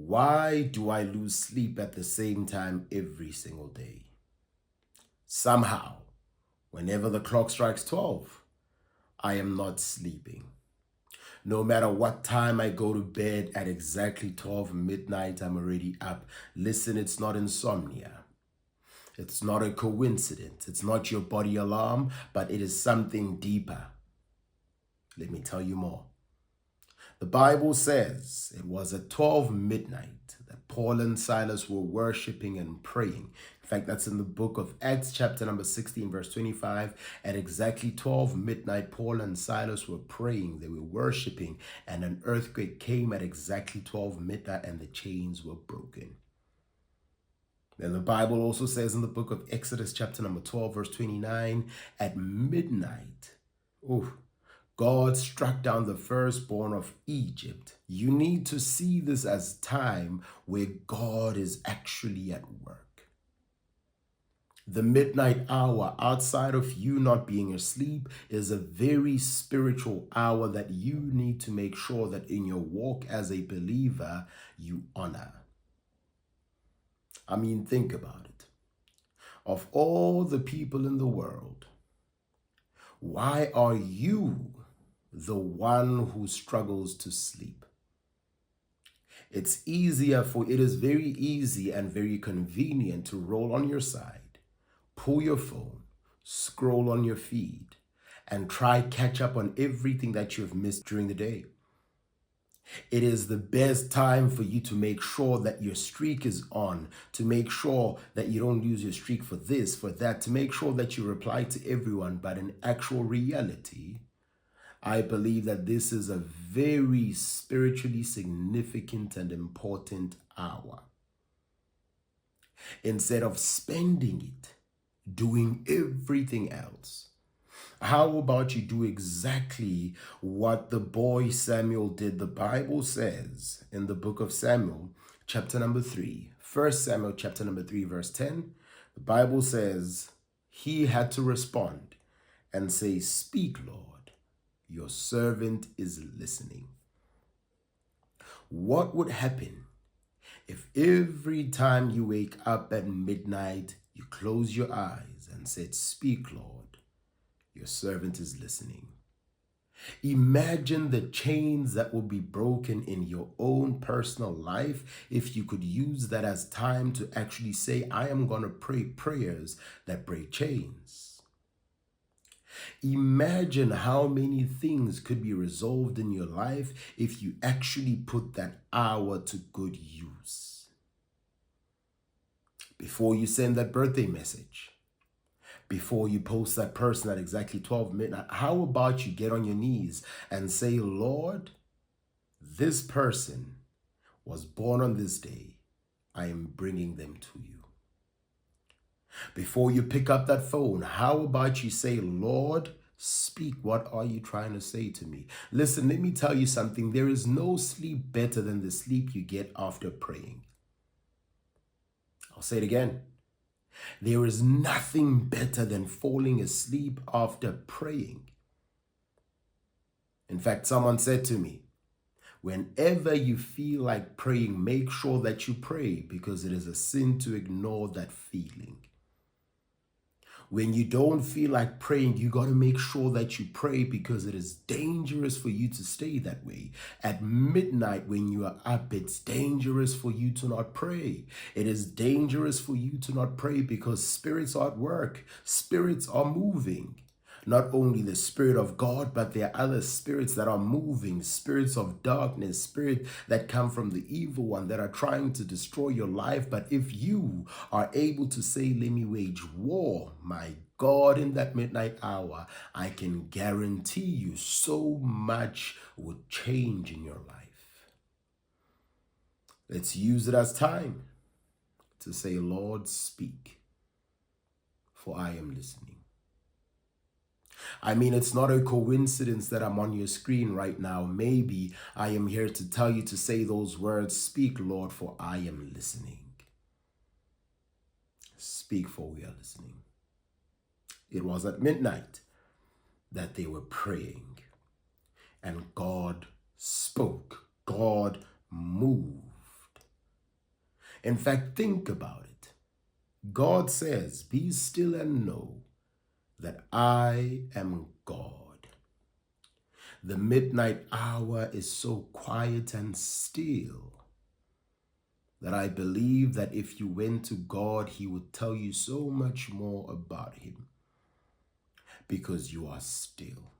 Why do I lose sleep at the same time every single day? Somehow, whenever the clock strikes 12, I am not sleeping. No matter what time I go to bed at exactly 12 midnight, I'm already up. Listen, it's not insomnia. It's not a coincidence. It's not your body alarm, but it is something deeper. Let me tell you more. The Bible says it was at 12 midnight that Paul and Silas were worshiping and praying. In fact, that's in the book of Acts, chapter number 16, verse 25. At exactly 12 midnight, Paul and Silas were praying. They were worshiping, and an earthquake came at exactly 12 midnight, and the chains were broken. Then the Bible also says in the book of Exodus, chapter number 12, verse 29, at midnight, God struck down the firstborn of Egypt. You need to see this as time where God is actually at work. The midnight hour, outside of you not being asleep, is a very spiritual hour that you need to make sure that in your walk as a believer, you honor. I mean, think about it. Of all the people in the world, why are you the one who struggles to sleep? It is very easy and very convenient to roll on your side, pull your phone, scroll on your feed, and try catch up on everything that you have missed during the day. It is the best time for you to make sure that your streak is on, to make sure that you don't lose your streak for this, for that, to make sure that you reply to everyone. But in actual reality, I believe that this is a very spiritually significant and important hour. Instead of spending it doing everything else, how about you do exactly what the boy Samuel did? The Bible says in the book of Samuel, chapter number 3, 1 Samuel chapter number 3, verse 10, the Bible says he had to respond and say, "Speak, Lord, your servant is listening." What would happen if every time you wake up at midnight, you close your eyes and said, "Speak, Lord, your servant is listening"? Imagine the chains that will be broken in your own personal life if you could use that as time to actually say, "I am going to pray prayers that break chains." Imagine how many things could be resolved in your life if you actually put that hour to good use. Before you send that birthday message, before you post that person at exactly 12 midnight, how about you get on your knees and say, "Lord, this person was born on this day. I am bringing them to you." Before you pick up that phone, how about you say, "Lord, speak. What are you trying to say to me?" Listen, let me tell you something. There is no sleep better than the sleep you get after praying. I'll say it again. There is nothing better than falling asleep after praying. In fact, someone said to me, whenever you feel like praying, make sure that you pray, because it is a sin to ignore that feeling. When you don't feel like praying, you got to make sure that you pray, because it is dangerous for you to stay that way. At midnight when you are up, it's dangerous for you to not pray. It is dangerous for you to not pray because spirits are at work. Spirits are moving. Not only the Spirit of God, but there are other spirits that are moving, spirits of darkness, spirits that come from the evil one that are trying to destroy your life. But if you are able to say, "Let me wage war," my God, in that midnight hour, I can guarantee you so much would change in your life. Let's use it as time to say, "Lord, speak, for I am listening." I mean, it's not a coincidence that I'm on your screen right now. Maybe I am here to tell you to say those words, "Speak, Lord, for I am listening." Speak, for we are listening. It was at midnight that they were praying, and God spoke. God moved. In fact, think about it. God says, "Be still and know that I am God." The midnight hour is so quiet and still that I believe that if you went to God, He would tell you so much more about Him because you are still.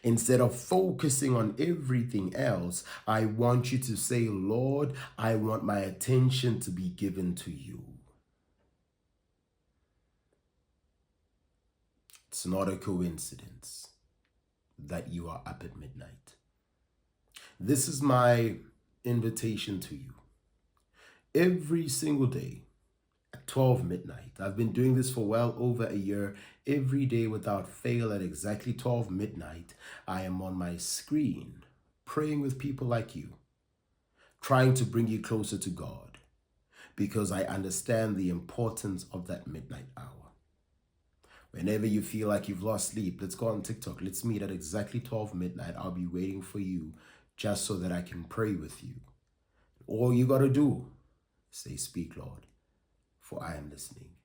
Instead of focusing on everything else, I want you to say, "Lord, I want my attention to be given to you." It's not a coincidence that you are up at midnight. This is my invitation to you. Every single day at 12 midnight, I've been doing this for well over a year. Every day without fail at exactly 12 midnight, I am on my screen praying with people like you, trying to bring you closer to God because I understand the importance of that midnight hour. Whenever you feel like you've lost sleep, let's go on TikTok. Let's meet at exactly 12 midnight. I'll be waiting for you just so that I can pray with you. All you got to do, say, "Speak, Lord, for I am listening."